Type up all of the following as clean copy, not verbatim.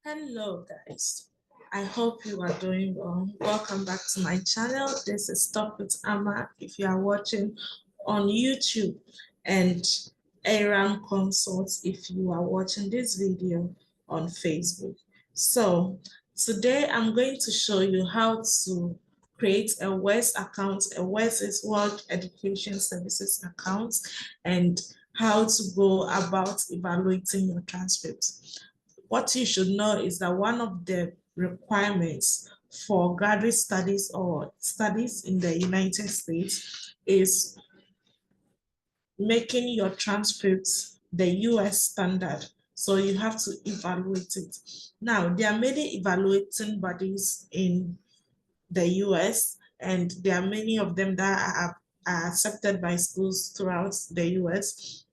Hello guys, I hope you are doing well. Welcome back to my channel. This is Talk with Amma if you are watching on YouTube, and Aram Consults if you are watching this video on Facebook. So today I'm going to show you how to create a WES account. A WES is World Education Services account, and how to go about evaluating your transcripts. What you should know is that one of the requirements for graduate studies or studies in the United States is making your transcripts the US standard. So you have to evaluate it. Now, there are many evaluating bodies in the US, and there are many of them that are accepted by schools throughout the US.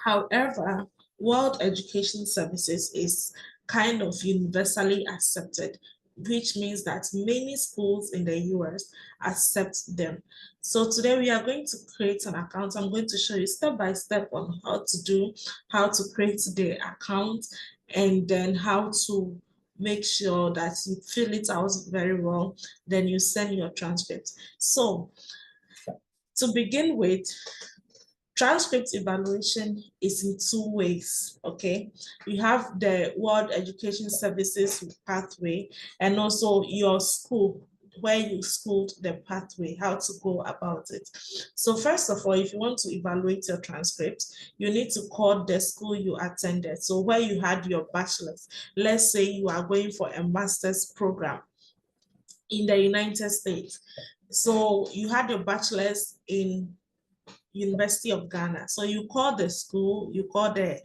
However, World Education Services is kind of universally accepted, which means that many schools in the US accept them. So today we are going to create an account. I'm going to show you step by step on how to create the account, and then how to make sure that you fill it out very well. Then you send your transcript. So to begin with, transcript evaluation is in two ways, okay? You have the World Education Services pathway, and also your school, where you schooled the pathway, how to go about it. So first of all, if you want to evaluate your transcript, you need to call the school you attended. So where you had your bachelor's, let's say you are going for a master's program in the United States. So you had your bachelor's in University of Ghana. So you call the school, you call the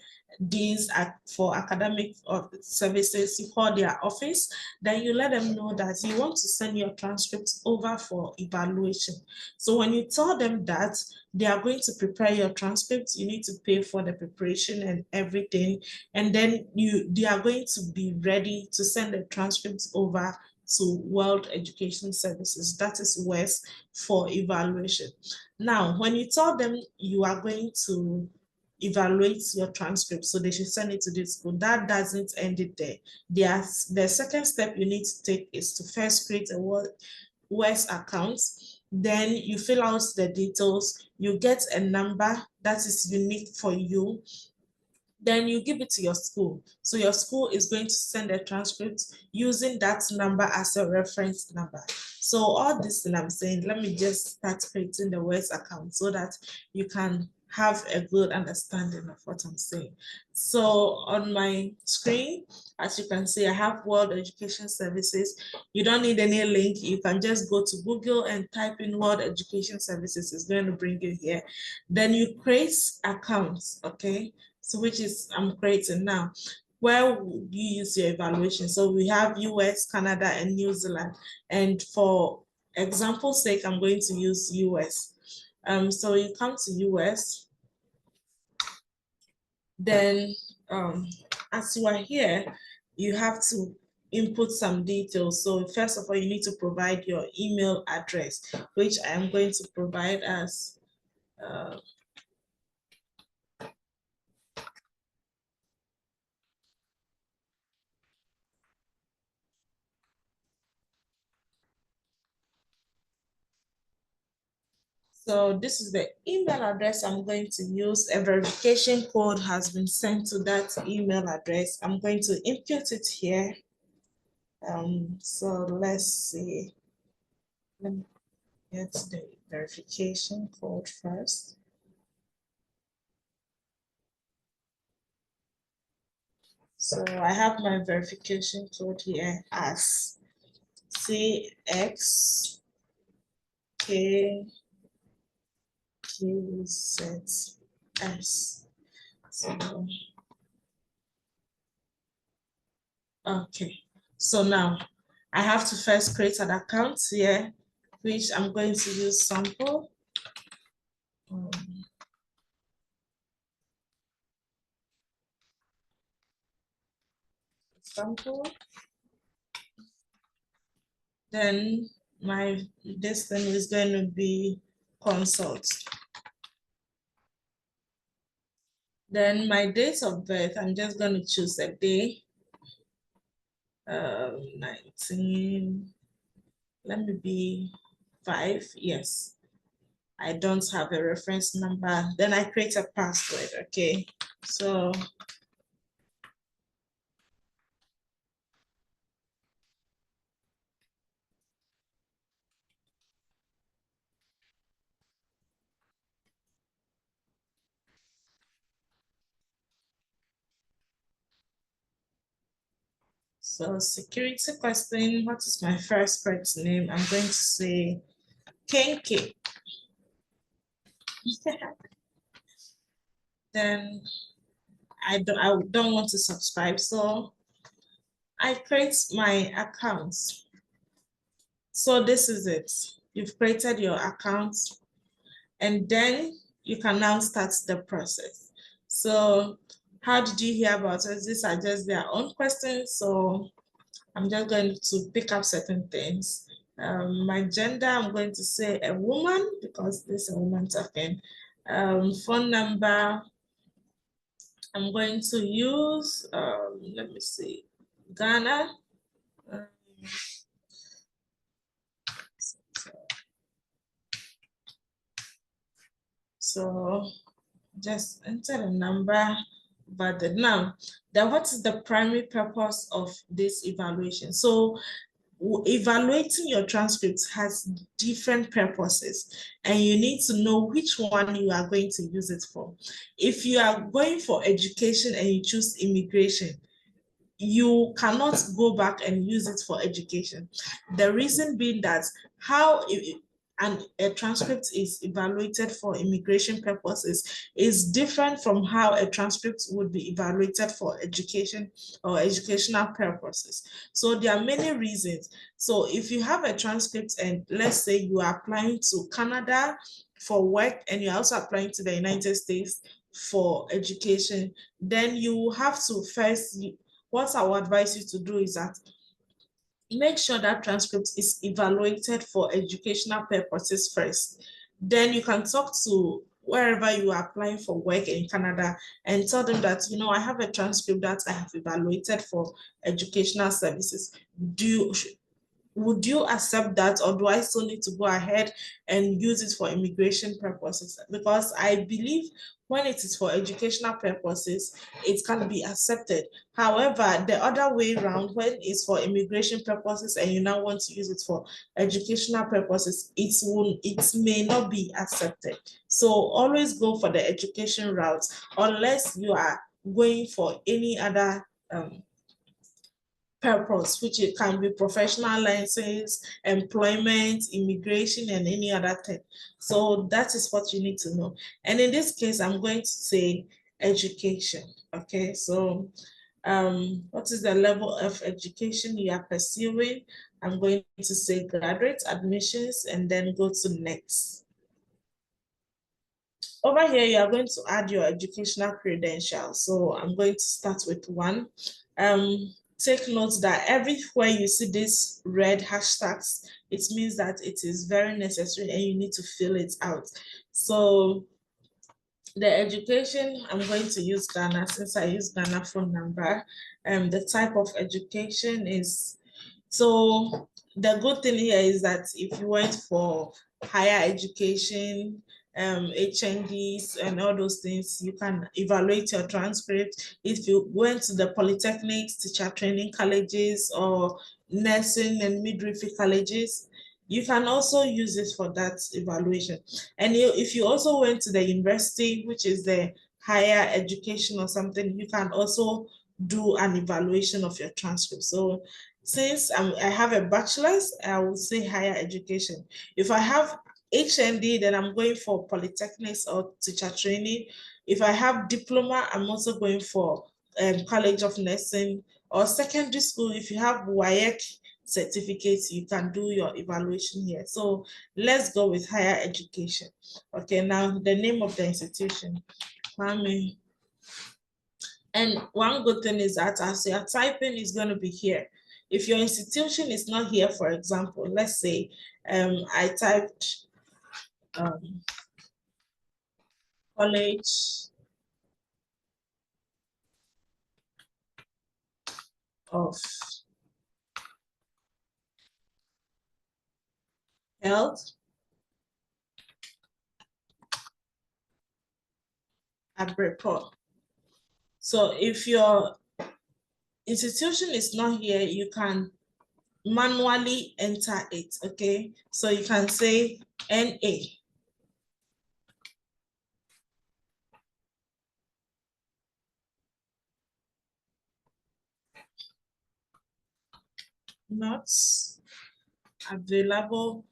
deans for academic services, you call their office, then you let them know that you want to send your transcripts over for evaluation. So when you tell them that, they are going to prepare your transcripts, you need to pay for the preparation and everything, and then they are going to be ready to send the transcripts over to World Education Services, that is WES, for evaluation. Now, when you tell them you are going to evaluate your transcript, so they should send it to this school, that doesn't end it there. The second step you need to take is to first create a WES account. Then you fill out the details, you get a number that is unique for you, then you give it to your school. So your school is going to send a transcript using that number as a reference number. So all this thing I'm saying, let me just start creating the WES account so that you can have a good understanding of what I'm saying. So on my screen, as you can see, I have World Education Services. You don't need any link. You can just go to Google and type in World Education Services. It's going to bring you here. Then you create accounts, okay? So which is I'm creating now. Where would you use your evaluation? So we have US, Canada, and New Zealand. And for example's sake, I'm going to use US. So you come to US, then as you are here, you have to input some details. So first of all, you need to provide your email address, which I am going to provide as so this is the email address I'm going to use. A verification code has been sent to that email address. I'm going to input it here. So let's see. Let me get the verification code first. So I have my verification code here as CXKQZ. So, okay. So now I have to first create an account here, which I'm going to use sample. Sample. Then this thing is going to be consult. Then my date of birth, I'm just going to choose a day. 19, let me be 5, yes. I don't have a reference number. Then I create a password, okay? So security question, what is my first pet's name? I'm going to say Kenke. Then I don't want to subscribe, so I create my account. So this is it. You've created your account, and then you can now start the process. So how did you hear about us? These are just their own questions. So I'm just going to pick up certain things. My gender, I'm going to say a woman because this is a woman talking. Phone number, I'm going to use, let me see, Ghana. So just enter the number, but now, what is the primary purpose of this evaluation? So evaluating your transcripts has different purposes, and you need to know which one you are going to use it for. If you are going for education and you choose immigration, you cannot go back and use it for education. The reason being that how a transcript is evaluated for immigration purposes is different from how a transcript would be evaluated for education or educational purposes. So there are many reasons. So if you have a transcript and let's say you are applying to Canada for work and you're also applying to the United States for education, then you have to first, what I would advise you to do is that make sure that transcript is evaluated for educational purposes first. Then you can talk to wherever you are applying for work in Canada and tell them that, I have a transcript that I have evaluated for educational services. Would you accept that, or do I still need to go ahead and use it for immigration purposes? Because I believe when it is for educational purposes, it can be accepted. However, the other way around, when it's for immigration purposes and you now want to use it for educational purposes, it may not be accepted. So always go for the education route unless you are going for any other purpose, which it can be professional license, employment, immigration, and any other thing. So that is what you need to know. And in this case, I'm going to say education. Okay, so what is the level of education you are pursuing? I'm going to say graduate admissions and then go to next. Over here, you are going to add your educational credentials. So I'm going to start with one. Take note that everywhere you see these red hashtags, it means that it is very necessary and you need to fill it out. So the education, I'm going to use Ghana since I use Ghana phone number. The type of education is, so the good thing here is that if you went for higher education, HNDs and all those things, you can evaluate your transcript. If you went to the polytechnics, teacher training colleges, or nursing and midwifery colleges, you can also use it for that evaluation. And if you also went to the university, which is the higher education or something, you can also do an evaluation of your transcript. So since I have a bachelor's, I would say higher education. If I have HND, then I'm going for polytechnics or teacher training. If I have diploma, I'm also going for College of Nursing or secondary school. If you have WAEC certificates, you can do your evaluation here. So let's go with higher education. Okay, now the name of the institution, Kwame. And one good thing is that as you're typing, is going to be here. If your institution is not here, for example, let's say I typed College of health, Abreport. So if your institution is not here, you can manually enter it, okay? So you can say NA. Not available.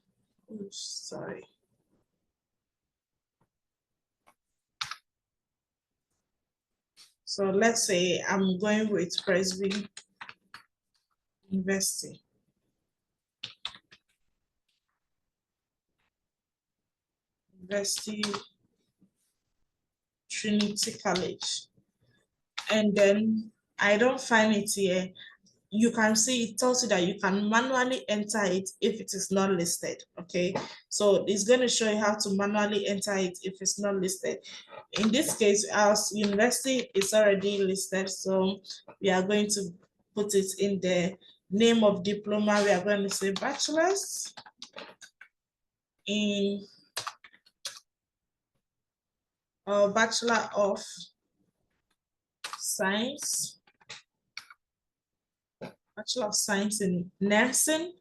Oops, sorry. So let's say I'm going with Presby University. University Trinity College. And then I don't find it here. You can see it tells you that you can manually enter it if it is not listed, okay? So it's going to show you how to manually enter it if it's not listed. In this case, our university is already listed, so we are going to put it in the name of diploma. We are going to say bachelor's in Bachelor of Science, Bachelor of Science in Nursing,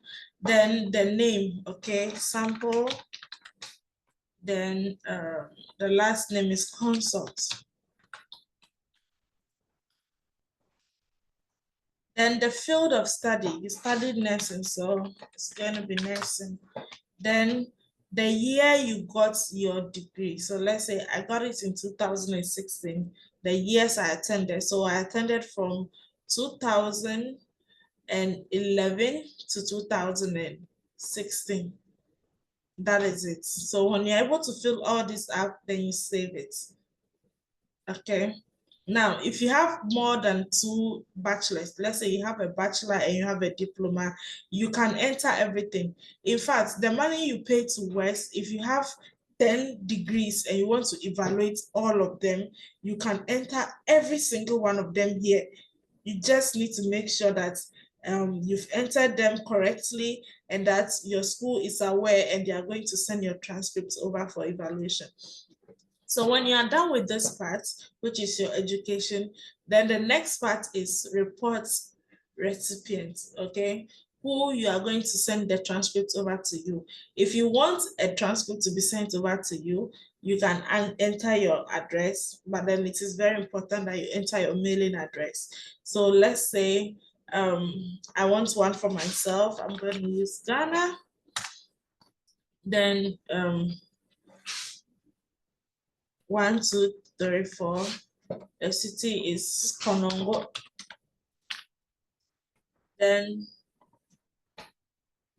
then the name, okay, sample, then the last name is Consult. Then the field of study, you studied nursing, so it's going to be nursing. Then the year you got your degree. So let's say I got it in 2016, the years I attended. So I attended from 2011 to 2016. That is it. So when you're able to fill all this out, then you save it. Okay. Now, if you have more than 2 bachelors, let's say you have a bachelor and you have a diploma, you can enter everything. In fact, the money you pay to West, if you have 10 degrees and you want to evaluate all of them, you can enter every single one of them here. You just need to make sure that you've entered them correctly and that your school is aware and they are going to send your transcripts over for evaluation. So when you are done with this part, which is your education, then the next part is report recipients, okay? Who you are going to send the transcript over to you. If you want a transcript to be sent over to you, you can enter your address, but then it is very important that you enter your mailing address. So let's say I want one for myself. I'm going to use Ghana. Then 1, 2, 3, 4. The city is Konongo. Then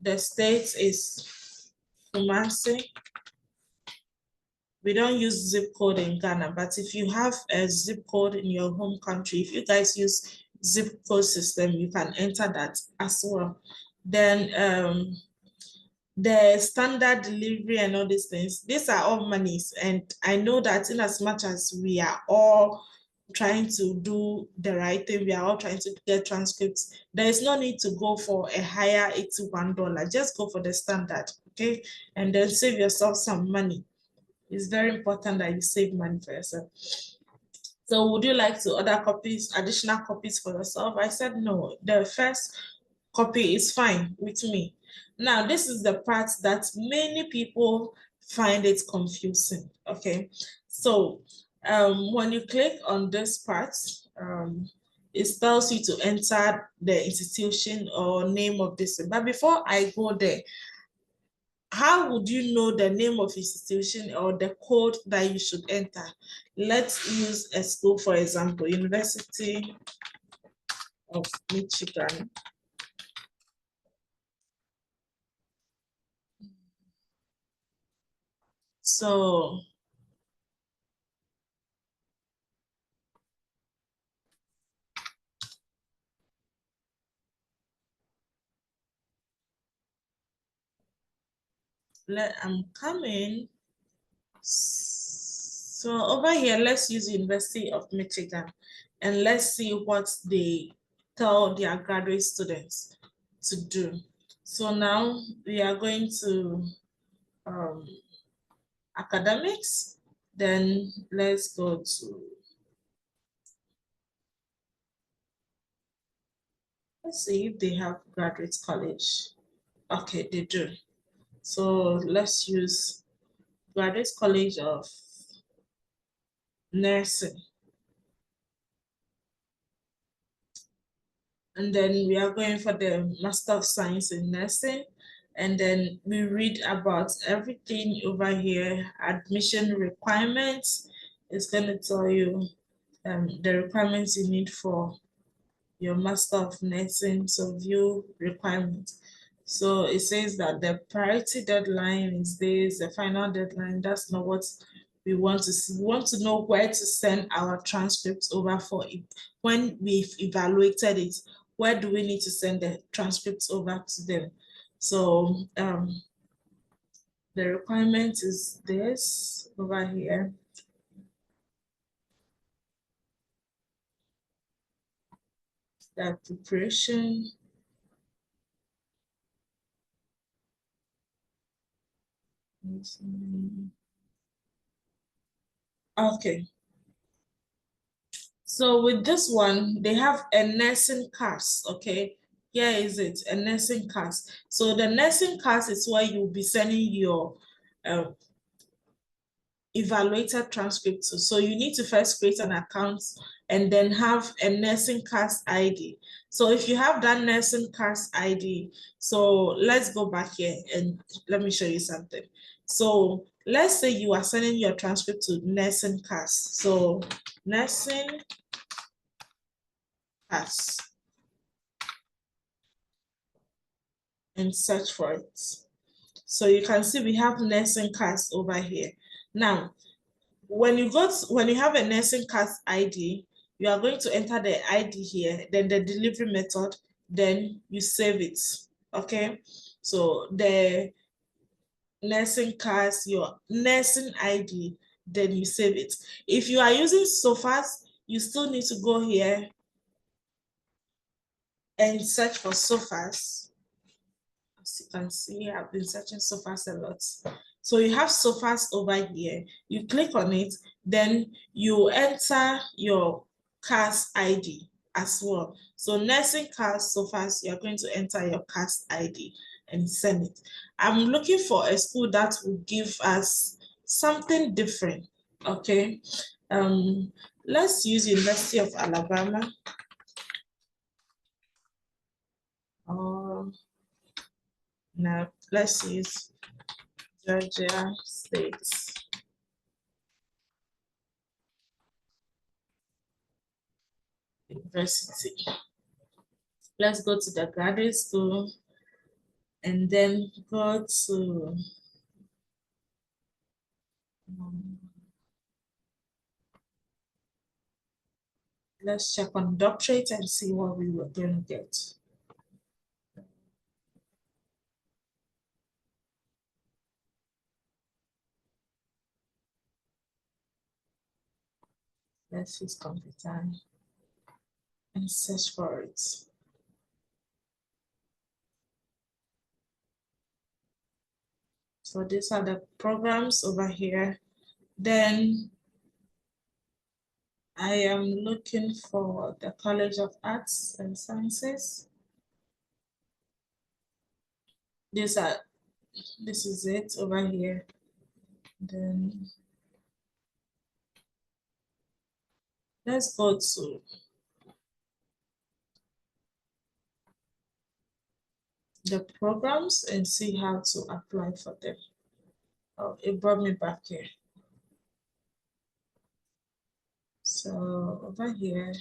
the state is Kumasi. We don't use zip code in Ghana, but if you have a zip code in your home country, if you guys use zip code system, you can enter that as well. Then the standard delivery and all these things, these are all monies. And I know that in as much as we are all trying to do the right thing, we are all trying to get transcripts, there is no need to go for a higher $81. Just go for the standard, okay? And then save yourself some money. It's very important that you save money for yourself. So would you like to order copies, additional copies for yourself? I said no, the first copy is fine with me. Now, this is the part that many people find it confusing, okay? So when you click on this part, it tells you to enter the institution or name of this. But before I go there, how would you know the name of institution or the code that you should enter? Let's use a school, for example, University of Michigan. So I'm coming. So over here, let's use University of Michigan and let's see what they tell their graduate students to do. So now we are going to academics. Then let's go to, let's see if they have graduate college. Okay, they do. So let's use Graduate College of Nursing. And then we are going for the Master of Science in Nursing. And then we read about everything over here. Admission requirements. It's going to tell you the requirements you need for your Master of Nursing. So view requirements. So it says that the priority deadline is this, the final deadline. That's not what we want to see. We want to know where to send our transcripts over for it. When we've evaluated it, where do we need to send the transcripts over to them? So the requirement is this over here. The preparation. Okay. So with this one, they have a nursing course, okay? Here is it, a nursing course. So the nursing course is where you'll be sending your evaluated transcripts. So you need to first create an account and then have a nursing course ID. So if you have that nursing course ID, so let's go back here and let me show you something. So let's say you are sending your transcript to nursing course. So nursing course. And search for it. So you can see we have nursing course over here. Now, when you have a nursing course ID, you are going to enter the ID here, then the delivery method, then you save it. Okay. So the nursing course, your nursing ID, then you save it. If you are using SOFAS, you still need to go here and search for SOFAS. As you can see, I've been searching SOFAS a lot. So you have SOFAS over here. You click on it, then you enter your CAS ID as well. So nursing CAS SOFAS, you're going to enter your CAS ID and send it. I'm looking for a school that will give us something different. Okay. Let's use University of Alabama. Now let's use Georgia State University. Let's go to the graduate school and then go to let's check on doctorate and see what we were going to get. Let's use computer and search for it. So these are the programs over here. Then I am looking for the College of Arts and Sciences. This is it over here. Then let's go to the programs and see how to apply for them. Oh, it brought me back here. So over here,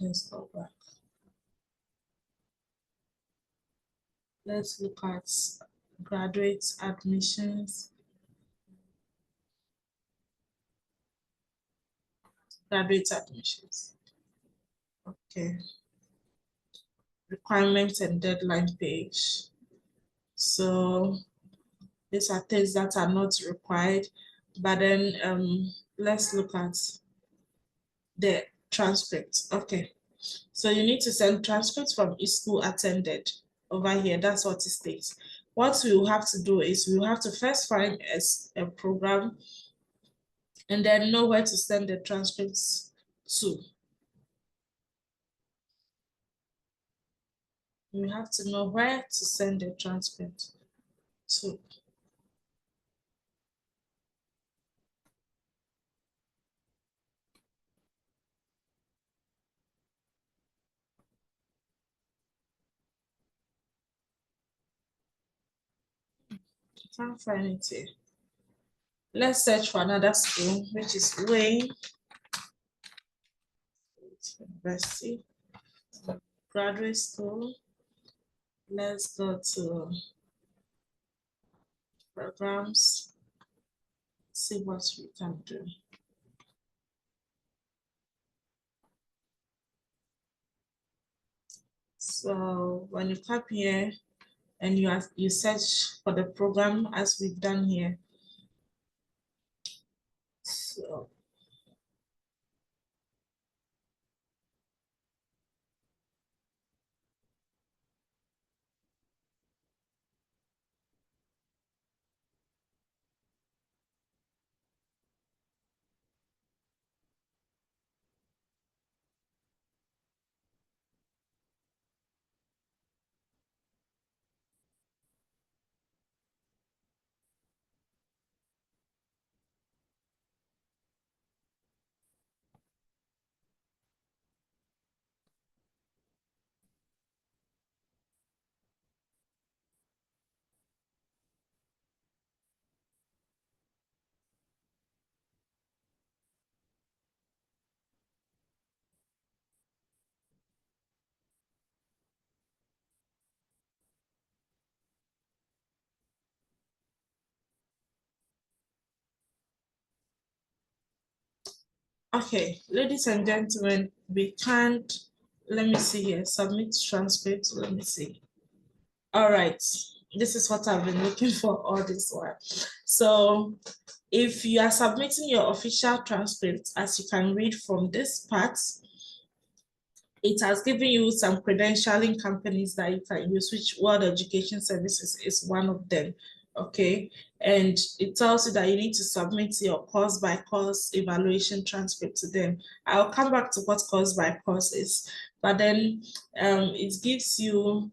let's go back. Let's look at graduate admissions. Graduate admissions. Okay. Requirements and deadline page. So these are things that are not required, but then let's look at the transcript. Okay. So you need to send transcripts from each school attended over here. That's what it states. What we will have to do is we will have to first find a program and then know where to send the transcripts to. You have to know where to send the transcript to. Can't find it here. Let's search for another school, which is Wayne University Graduate School. Let's go to programs, see what we can do. So when you tap here and you search for the program as we've done here. So okay, ladies and gentlemen, we can't, let me see here, submit transcript, let me see. All right, this is what I've been looking for all this while. So if you are submitting your official transcript, as you can read from this part, it has given you some credentialing companies that you can use, which World Education Services is one of them. Okay, and it tells you that you need to submit your course by course evaluation transcript to them. I'll come back to what course by course is, but then it gives you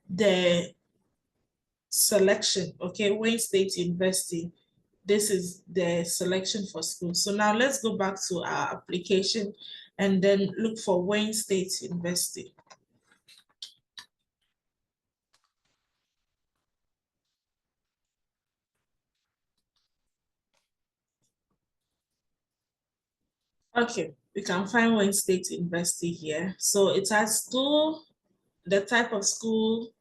the selection. Okay, Wayne State University, this is the selection for school. So now let's go back to our application and then look for Wayne State University. Okay, we can find Wayne State University here. So it has school, the type of school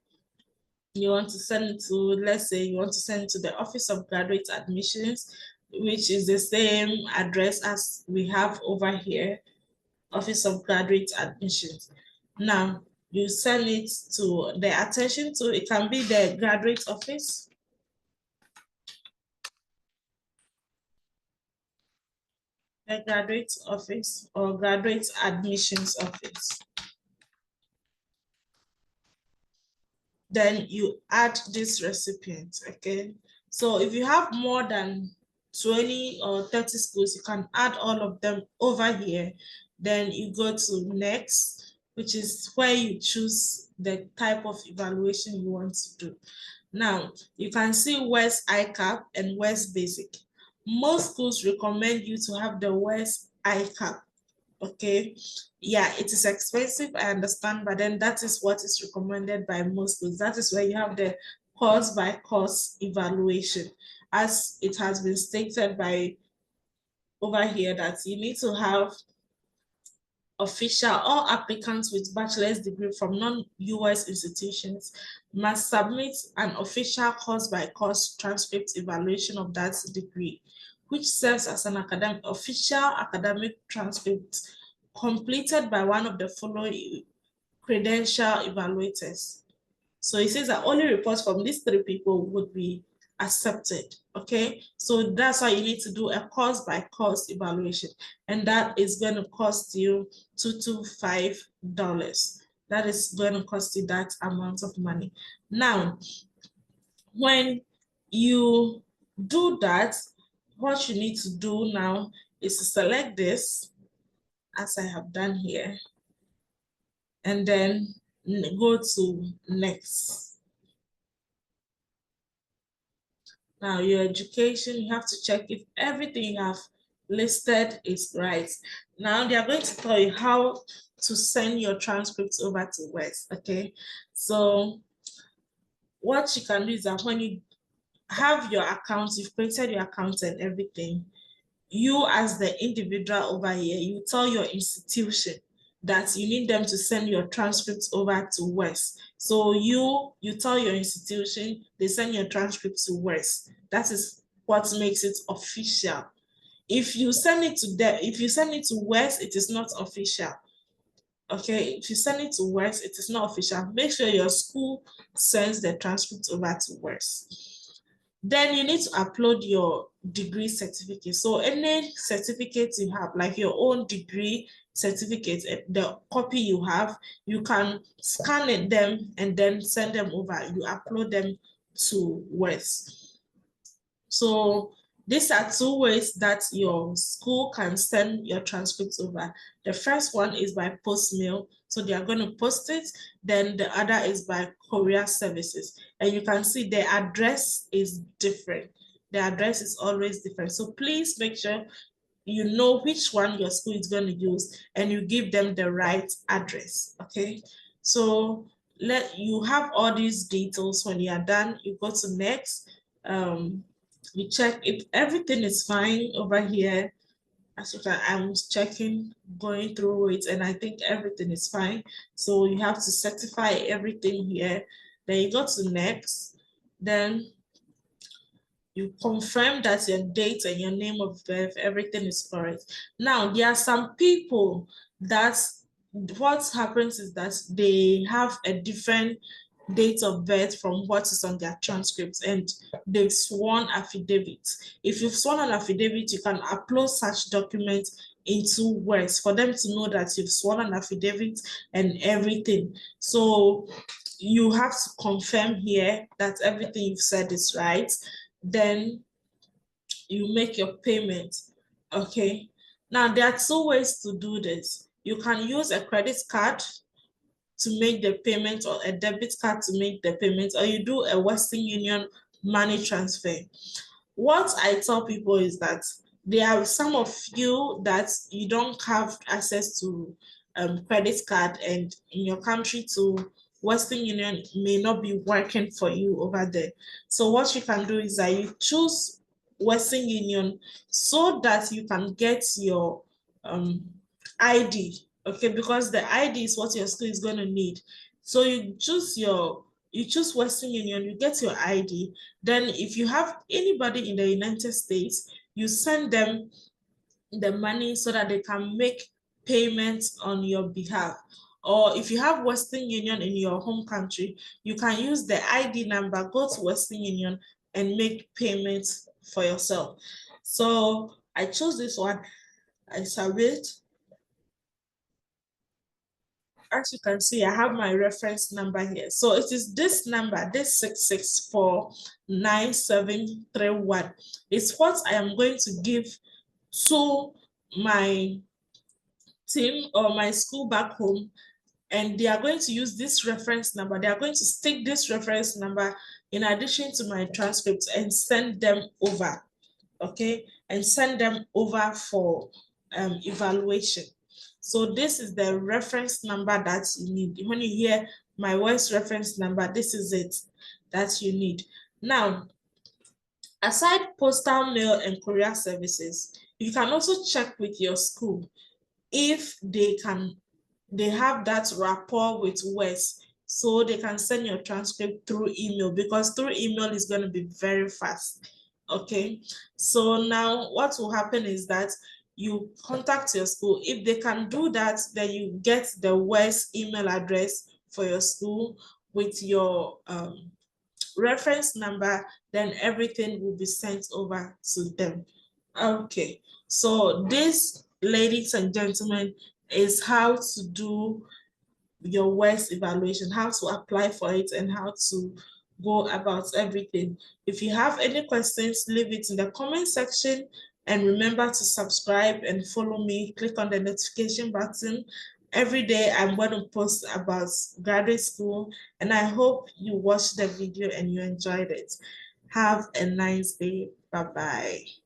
you want to send it to. Let's say you want to send it to the Office of Graduate Admissions, which is the same address as we have over here, Office of Graduate Admissions. Now, you send it to the attention to, it can be the graduate office, the graduate office or graduate admissions office. Then you add this recipient, okay? So if you have more than 20 or 30 schools, you can add all of them over here. Then you go to next, which is where you choose the type of evaluation you want to do. Now, you can see West ICAP and West Basic. Most schools recommend you to have the West ICAP, okay? Yeah, it is expensive, I understand, but then that is what is recommended by most schools. That is where you have the course by course evaluation, as it has been stated by over here that you need to have official, all applicants with bachelor's degree from non-US institutions must submit an official course by course transcript evaluation of that degree, which serves as an official academic transcript completed by one of the following credential evaluators. So it says that only reports from these three people would be accepted. Okay, so that's why you need to do a course by course evaluation, and that is going to cost you $225. That is going to cost you that amount of money. Now, when you do that, what you need to do now is to select this, as I have done here, and then go to next. Now, your education, you have to check if everything you have listed is right. Now, they are going to tell you how to send your transcripts over to West, okay? So what you can do is that when you have your account, you've created your account and everything, you as the individual over here, you tell your institution that you need them to send your transcripts over to West. So you tell your institution, they send your transcript to West. That is what makes it official. If you send it to them, if you send it to West, it is not official. Okay, if you send it to West, it is not official. Make sure your school sends the transcript over to West. Then you need to upload your degree certificate. So any certificate you have, like your own degree certificate, the copy you have, you can scan it them and then send them over. You upload them to West. So these are two ways that your school can send your transcripts over. The first one is by post mail. So they are going to post it. Then the other is by courier services. And you can see the address is different. The address is always different. So please make sure you know which one your school is going to use and you give them the right address. Okay. So you have all these details. When you are done, you go to next. You check if everything is fine over here. As you can, I'm checking, going through it, and I think everything is fine. So you have to certify everything here. Then you go to next. Then you confirm that your date and your name of birth, everything is correct. Now, there are some people that what happens is that they have a different date of birth from what is on their transcripts, and they've sworn affidavit. If you've sworn an affidavit, you can upload such documents into Words for them to know that you've sworn an affidavit and everything. So you have to confirm here that everything you've said is right. Then you make your payment. Okay. Now there are two ways to do this. You can use a credit card to make the payment or a debit card to make the payment, or you do a Western Union money transfer. What I tell people is that there are some of you that you don't have access to credit card, and in your country to Western Union may not be working for you over there. So what you can do is that you choose Western Union so that you can get your ID, okay, because the ID is what your school is going to need. So you choose Western Union, you get your ID. Then if you have anybody in the United States, you send them the money so that they can make payments on your behalf. Or if you have Western Union in your home country, you can use the ID number, go to Western Union and make payments for yourself. So I chose this one, I submit. As you can see, I have my reference number here. So it is this number, this 6649731. It's what I am going to give to my team or my school back home, and they are going to use this reference number. They are going to stick this reference number in addition to my transcripts and send them over, okay? And send them over for evaluation. So this is the reference number that you need. When you hear my voice reference number, this is it that you need. Now, aside postal mail and courier services, you can also check with your school if they have that rapport with West, so they can send your transcript through email, because through email is going to be very fast. Okay, so now what will happen is that you contact your school. If they can do that, then you get the West email address for your school with your reference number, then everything will be sent over to them. Okay, so this, ladies and gentlemen, is how to do your worst evaluation, how to apply for it, and how to go about everything. If you have any questions, leave it in the comment section, and remember to subscribe and follow me. Click on the notification button. Every day I'm going to post about graduate school, and I hope you watched the video and you enjoyed it. Have a nice day. Bye bye.